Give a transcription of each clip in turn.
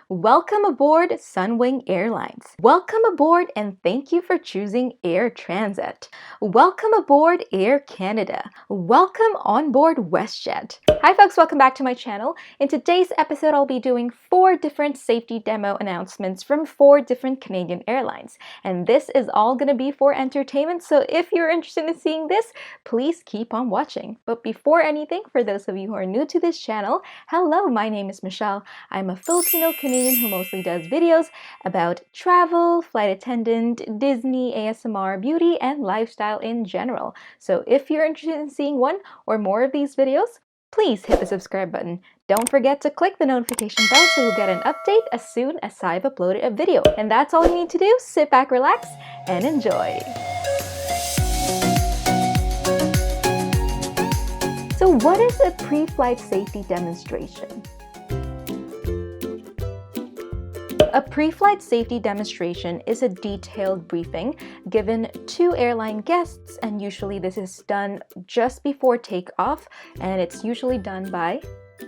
Welcome aboard Sunwing Airlines. Welcome aboard and thank you for choosing Air Transat. Welcome aboard Air Canada. Welcome on board Westjet. Hi folks, welcome back to my channel. In today's episode, I'll be doing 4 different safety demo announcements from 4 different Canadian airlines. And this is all going to be for entertainment, so if you're interested in seeing this, please keep on watching. But before anything, for those of you who are new to this channel, hello, my name is Michelle. I'm a Filipino Canadian who mostly does videos about travel, flight attendant, Disney, ASMR, beauty, and lifestyle in general. So if you're interested in seeing one or more of these videos, please hit the subscribe button. Don't forget to click the notification bell so you'll get an update as soon as I've uploaded a video. And that's all you need to do. Sit back, relax, and enjoy. So what is a pre-flight safety demonstration? A pre-flight safety demonstration is a detailed briefing given to airline guests, and usually this is done just before takeoff, and it's usually done by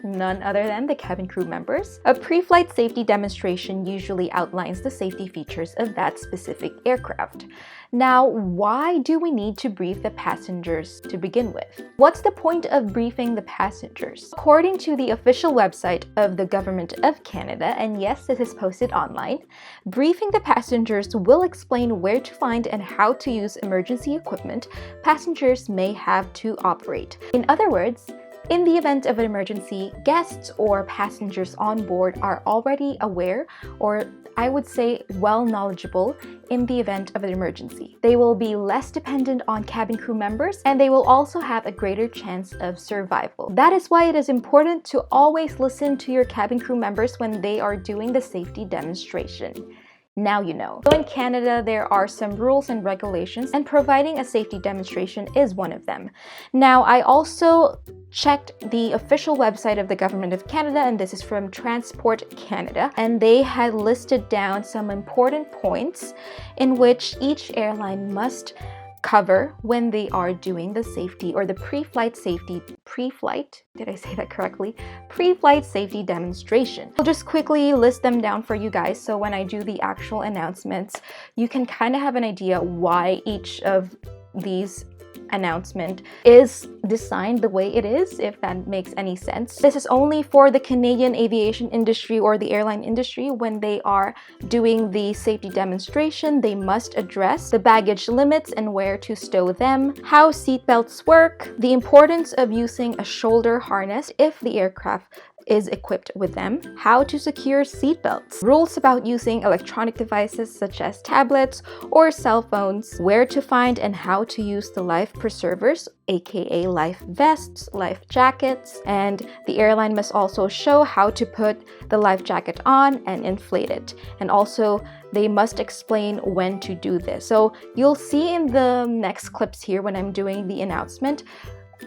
none other than the cabin crew members. A pre-flight safety demonstration usually outlines the safety features of that specific aircraft. Now, why do we need to brief the passengers to begin with? What's the point of briefing the passengers? According to the official website of the Government of Canada, and yes, this is posted online, briefing the passengers will explain where to find and how to use emergency equipment passengers may have to operate. In other words, in the event of an emergency, guests or passengers on board are already aware, or I would say well knowledgeable, in the event of an emergency. They will be less dependent on cabin crew members, and they will also have a greater chance of survival. That is why it is important to always listen to your cabin crew members when they are doing the safety demonstration. Now you know. So in Canada, there are some rules and regulations, and providing a safety demonstration is one of them. Now, I also checked the official website of the Government of Canada, and this is from Transport Canada, and they had listed down some important points in which each airline must cover when they are doing the safety or the pre-flight safety, did I say that correctly? Pre-flight safety demonstration. I'll just quickly list them down for you guys, so when I do the actual announcements, you can kind of have an idea why each of these announcement is designed the way it is, if that makes any sense. This is only for the Canadian aviation industry or the airline industry. When they are doing the safety demonstration, they must address the baggage limits and where to stow them, how seatbelts work, the importance of using a shoulder harness if the aircraft is equipped with them, how to secure seatbelts, rules about using electronic devices such as tablets or cell phones, where to find and how to use the life preservers, aka life vests, life jackets, and the airline must also show how to put the life jacket on and inflate it. And also, they must explain when to do this. So you'll see in the next clips here when I'm doing the announcement,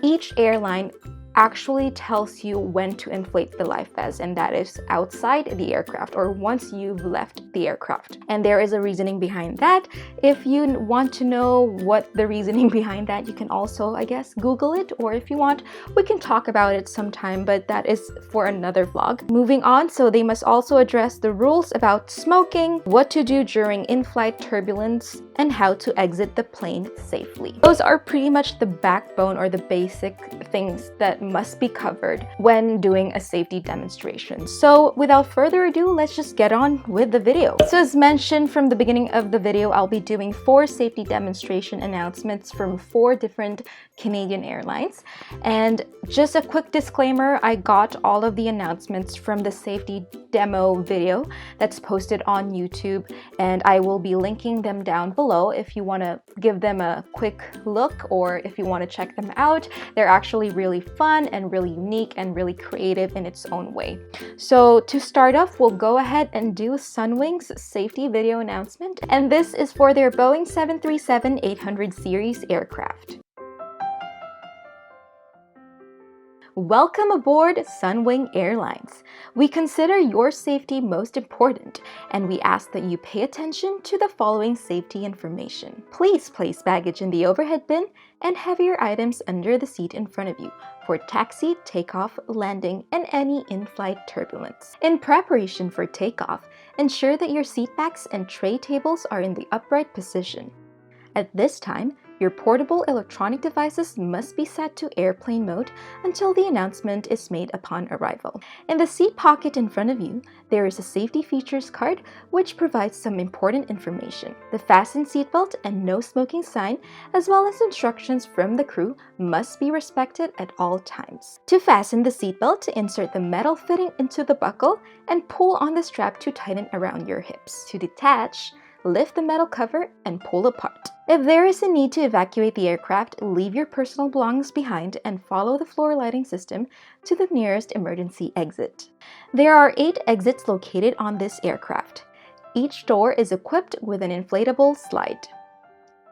each airline actually tells you when to inflate the life vest, and that is outside the aircraft or once you've left the aircraft. And there is a reasoning behind that. If you want to know what the reasoning behind that, you can also, I guess, Google it, or if you want, we can talk about it sometime, but that is for another vlog. Moving on, so they must also address the rules about smoking, what to do during in-flight turbulence, and how to exit the plane safely. Those are pretty much the backbone or the basic things that must be covered when doing a safety demonstration. So without further ado, let's just get on with the video. So as mentioned from the beginning of the video, I'll be doing 4 safety demonstration announcements from 4 different Canadian airlines. And just a quick disclaimer, I got all of the announcements from the safety demo video that's posted on YouTube, and I will be linking them down below if you want to give them a quick look or if you want to check them out. They're actually really fun and really unique and really creative in its own way. So to start off, we'll go ahead and do Sunwing's safety video announcement, and this is for their Boeing 737-800 series aircraft. Welcome aboard Sunwing Airlines. We consider your safety most important, and we ask that you pay attention to the following safety information. Please place baggage in the overhead bin and heavier items under the seat in front of you. for taxi, takeoff, landing, and any in-flight turbulence. In preparation for takeoff, ensure that your seat backs and tray tables are in the upright position. At this time, your portable electronic devices must be set to airplane mode until the announcement is made upon arrival. In the seat pocket in front of you, there is a safety features card which provides some important information. The fasten seatbelt and no smoking sign, as well as instructions from the crew, must be respected at all times. To fasten the seatbelt, insert the metal fitting into the buckle and pull on the strap to tighten around your hips. To detach, lift the metal cover and pull apart. If there is a need to evacuate the aircraft, leave your personal belongings behind and follow the floor lighting system to the nearest emergency exit. There are 8 exits located on this aircraft. Each door is equipped with an inflatable slide.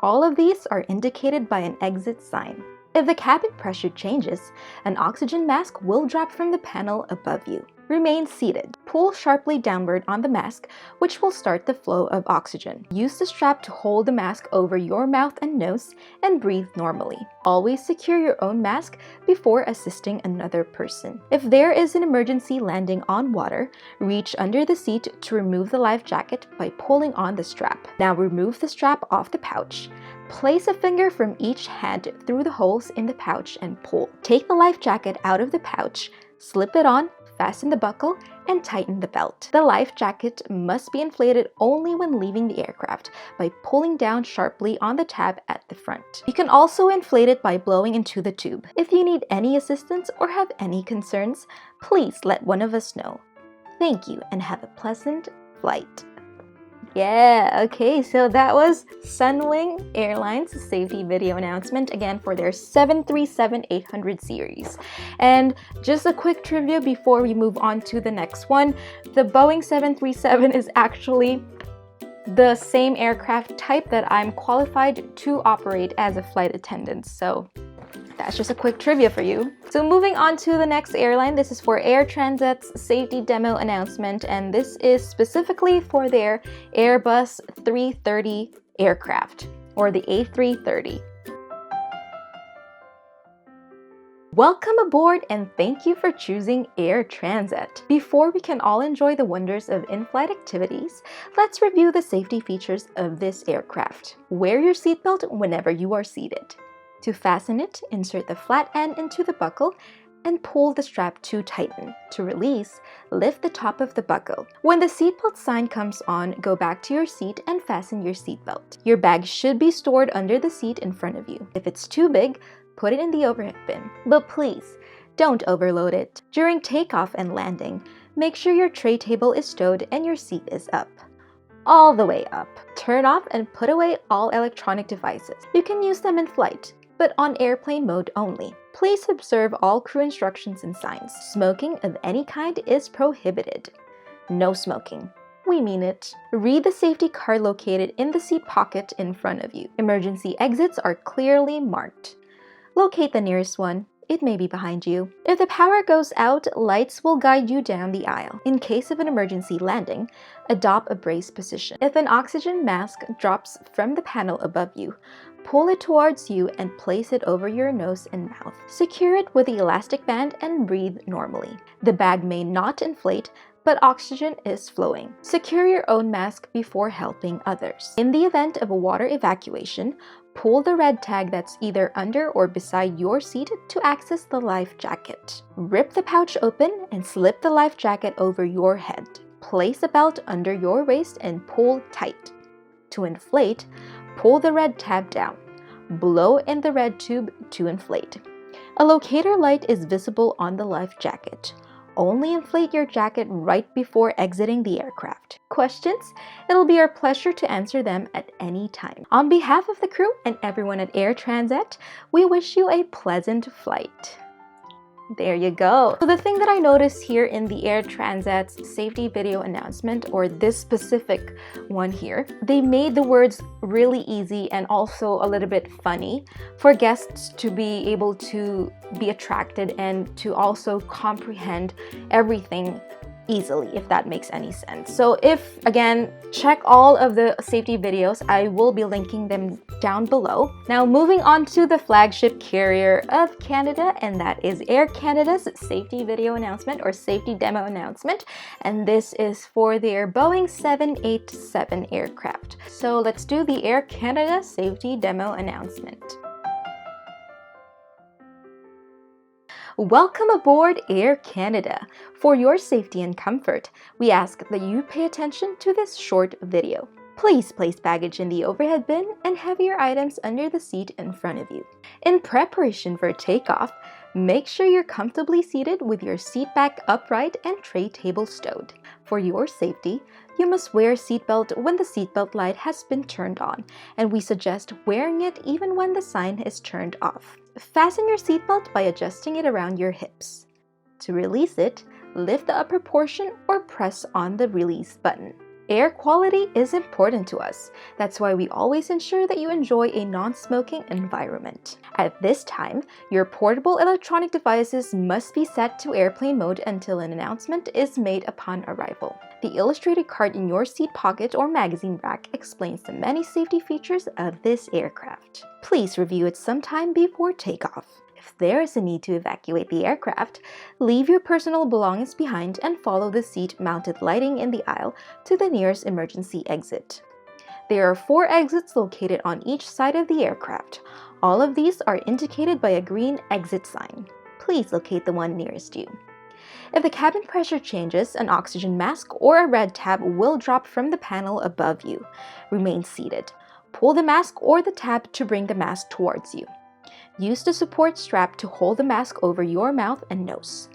All of these are indicated by an exit sign. If the cabin pressure changes, an oxygen mask will drop from the panel above you. Remain seated. Pull sharply downward on the mask, which will start the flow of oxygen. Use the strap to hold the mask over your mouth and nose and breathe normally. Always secure your own mask before assisting another person. If there is an emergency landing on water, reach under the seat to remove the life jacket by pulling on the strap. Now remove the strap off the pouch. Place a finger from each hand through the holes in the pouch and pull. Take the life jacket out of the pouch, slip it on, fasten the buckle, and tighten the belt. The life jacket must be inflated only when leaving the aircraft by pulling down sharply on the tab at the front. You can also inflate it by blowing into the tube. If you need any assistance or have any concerns, please let one of us know. Thank you and have a pleasant flight. Yeah, okay, so that was Sunwing Airlines safety video announcement, again for their 737-800 series. And just a quick trivia before we move on to the next one, the Boeing 737 is actually the same aircraft type that I'm qualified to operate as a flight attendant, so that's just a quick trivia for you. So moving on to the next airline, this is for Air Transat's safety demo announcement, and this is specifically for their Airbus 330 aircraft, or the A330. Welcome aboard and thank you for choosing Air Transat. Before we can all enjoy the wonders of in-flight activities, let's review the safety features of this aircraft. Wear your seatbelt whenever you are seated. To fasten it, insert the flat end into the buckle and pull the strap to tighten. To release, lift the top of the buckle. When the seatbelt sign comes on, go back to your seat and fasten your seatbelt. Your bag should be stored under the seat in front of you. If it's too big, put it in the overhead bin. But please, don't overload it. During takeoff and landing, make sure your tray table is stowed and your seat is up. All the way up. Turn off and put away all electronic devices. You can use them in flight, but on airplane mode only. Please observe all crew instructions and signs. Smoking of any kind is prohibited. No smoking. We mean it. Read the safety card located in the seat pocket in front of you. Emergency exits are clearly marked. Locate the nearest one. It may be behind you. If the power goes out, lights will guide you down the aisle. In case of an emergency landing, adopt a brace position. If an oxygen mask drops from the panel above you, pull it towards you and place it over your nose and mouth. Secure it with the elastic band and breathe normally. The bag may not inflate, but oxygen is flowing. Secure your own mask before helping others. In the event of a water evacuation, pull the red tag that's either under or beside your seat to access the life jacket. Rip the pouch open and slip the life jacket over your head. Place a belt under your waist and pull tight. To inflate, pull the red tab down. Blow in the red tube to inflate. A locator light is visible on the life jacket. Only inflate your jacket right before exiting the aircraft. Questions? It'll be our pleasure to answer them at any time. On behalf of the crew and everyone at Air Transat, we wish you a pleasant flight. There you go. So the thing that I noticed here in the Air Transat's safety video announcement, or this specific one here, they made the words really easy and also a little bit funny for guests to be able to be attracted and to also comprehend everything easily, if that makes any sense. So if, again, check all of the safety videos. I will be linking them down below. Now moving on to the flagship carrier of Canada, and that is Air Canada's safety video announcement or safety demo announcement. And this is for their Boeing 787 aircraft. So let's do the Air Canada safety demo announcement. Welcome aboard Air Canada. For your safety and comfort, we ask that you pay attention to this short video. Please place baggage in the overhead bin and heavier items under the seat in front of you. In preparation for takeoff, make sure you're comfortably seated with your seat back upright and tray table stowed. For your safety, you must wear a seatbelt when the seatbelt light has been turned on, and we suggest wearing it even when the sign is turned off. Fasten your seatbelt by adjusting it around your hips. To release it, lift the upper portion or press on the release button. Air quality is important to us. That's why we always ensure that you enjoy a non-smoking environment. At this time, your portable electronic devices must be set to airplane mode until an announcement is made upon arrival. The illustrated card in your seat pocket or magazine rack explains the many safety features of this aircraft. Please review it sometime before takeoff. If there is a need to evacuate the aircraft, leave your personal belongings behind and follow the seat-mounted lighting in the aisle to the nearest emergency exit. There are 4 exits located on each side of the aircraft. All of these are indicated by a green exit sign. Please locate the one nearest you. If the cabin pressure changes, an oxygen mask or a red tab will drop from the panel above you. Remain seated. Pull the mask or the tab to bring the mask towards you. Use the support strap to hold the mask over your mouth and nose.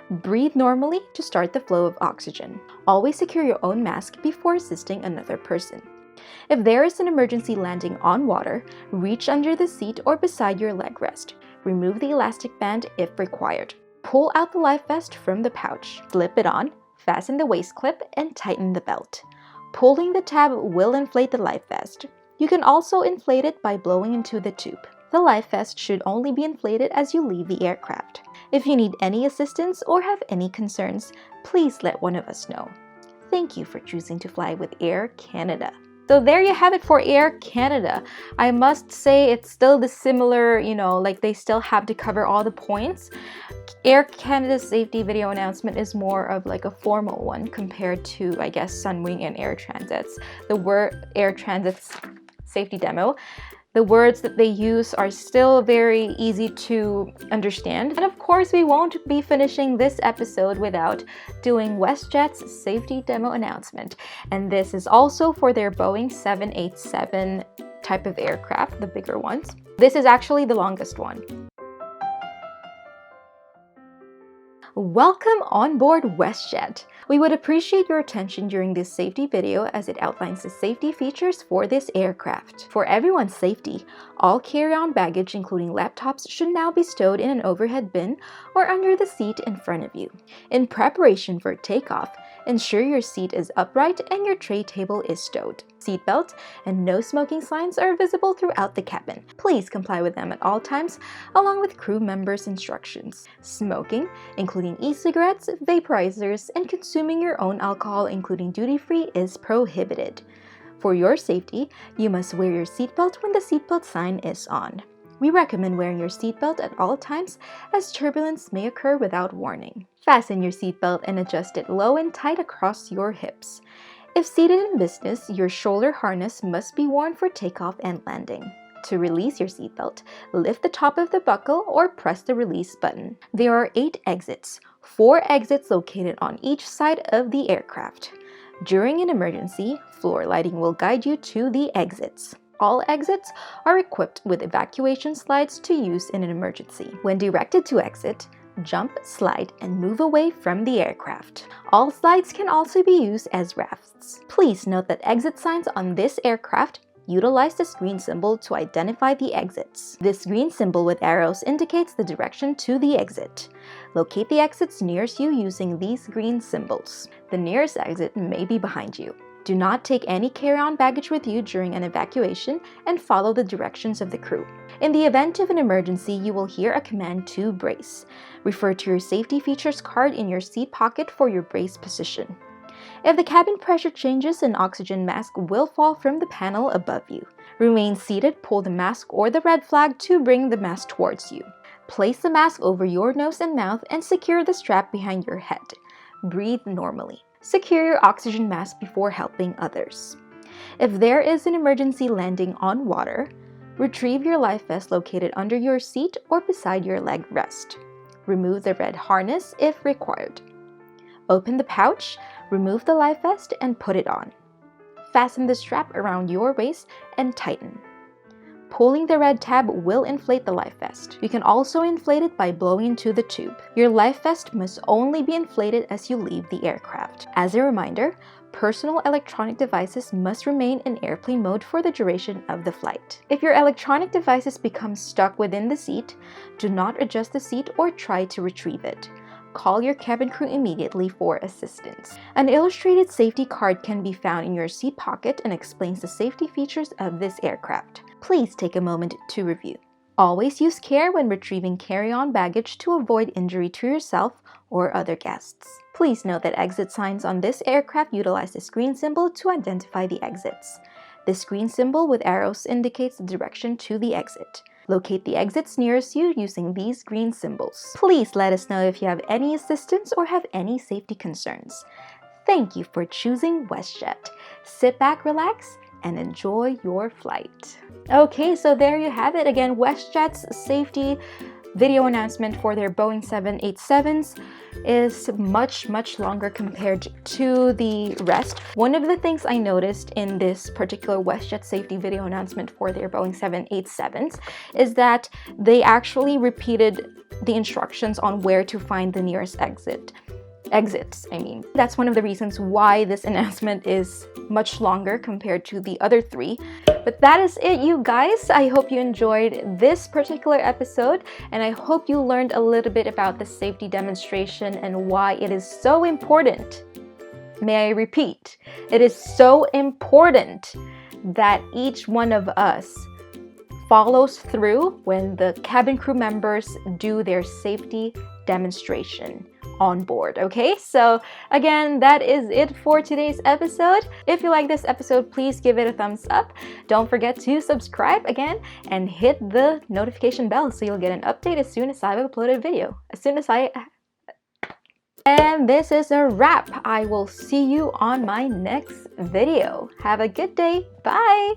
Breathe normally to start the flow of oxygen. Always secure your own mask before assisting another person. If there is an emergency landing on water, reach under the seat or beside your leg rest. Remove the elastic band if required. Pull out the life vest from the pouch. Slip it on, fasten the waist clip, and tighten the belt. Pulling the tab will inflate the life vest. You can also inflate it by blowing into the tube. The life vest should only be inflated as you leave the aircraft. If you need any assistance or have any concerns, please let one of us know. Thank you for choosing to fly with Air Canada. So there you have it for Air Canada. I must say it's still the similar, like they still have to cover all the points. Air Canada's safety video announcement is more of like a formal one compared to, I guess, Sunwing and Air Transat's. The word Air Transat's safety demo. The words that they use are still very easy to understand. And of course, we won't be finishing this episode without doing Westjet's safety demo announcement. And this is also for their Boeing 787 type of aircraft, the bigger ones. This is actually the longest one. Welcome on board Westjet. We would appreciate your attention during this safety video as it outlines the safety features for this aircraft. For everyone's safety, all carry-on baggage including laptops should now be stowed in an overhead bin or under the seat in front of you. In preparation for takeoff, ensure your seat is upright and your tray table is stowed. Seatbelt and no smoking signs are visible throughout the cabin. Please comply with them at all times, along with crew members' instructions. Smoking, including e-cigarettes, vaporizers, and consuming your own alcohol, including duty-free, is prohibited. For your safety, you must wear your seatbelt when the seatbelt sign is on. We recommend wearing your seatbelt at all times as turbulence may occur without warning. Fasten your seatbelt and adjust it low and tight across your hips. If seated in business, your shoulder harness must be worn for takeoff and landing. To release your seatbelt, lift the top of the buckle or press the release button. There are 8 exits, 4 exits located on each side of the aircraft. During an emergency, floor lighting will guide you to the exits. All exits are equipped with evacuation slides to use in an emergency. When directed to exit, jump, slide, and move away from the aircraft. All slides can also be used as rafts. Please note that exit signs on this aircraft Utilize this green symbol to identify the exits. This green symbol with arrows indicates the direction to the exit. Locate the exits nearest you using these green symbols. The nearest exit may be behind you. Do not take any carry-on baggage with you during an evacuation and follow the directions of the crew. In the event of an emergency, you will hear a command to brace. Refer to your safety features card in your seat pocket for your brace position. If the cabin pressure changes, an oxygen mask will fall from the panel above you. Remain seated, pull the mask or the red flag to bring the mask towards you. Place the mask over your nose and mouth and secure the strap behind your head. Breathe normally. Secure your oxygen mask before helping others. If there is an emergency landing on water, retrieve your life vest located under your seat or beside your leg rest. Remove the red harness if required. Open the pouch, remove the life vest and put it on. Fasten the strap around your waist and tighten. Pulling the red tab will inflate the life vest. You can also inflate it by blowing into the tube. Your life vest must only be inflated as you leave the aircraft. As a reminder, personal electronic devices must remain in airplane mode for the duration of the flight. If your electronic devices become stuck within the seat, do not adjust the seat or try to retrieve it. Call your cabin crew immediately for assistance. An illustrated safety card can be found in your seat pocket and explains the safety features of this aircraft. Please take a moment to review. Always use care when retrieving carry-on baggage to avoid injury to yourself or other guests. Please note that exit signs on this aircraft utilize this green symbol to identify the exits. This green symbol with arrows indicates the direction to the exit. Locate the exits nearest you using these green symbols. Please let us know if you have any assistance or have any safety concerns. Thank you for choosing Westjet. Sit back, relax, and enjoy your flight. Okay, so there you have it. Again, Westjet's safety video announcement for their Boeing 787s is much longer compared to the rest. One of the things I noticed in this particular Westjet safety video announcement for their Boeing 787s is that they actually repeated the instructions on where to find the nearest exits. That's one of the reasons why this announcement is much longer compared to the other three. But that is it, you guys. I hope you enjoyed this particular episode, and I hope you learned a little bit about the safety demonstration and why it is so important. May I repeat, it is so important that each one of us follows through when the cabin crew members do their safety demonstration on board. Okay, so again, that is it for today's episode. If you like this episode, please give it a thumbs up. Don't forget to subscribe again and hit the notification bell so you'll get an update as soon as I've uploaded a video. And this is a wrap. I will see you on my next video. Have a good day. Bye.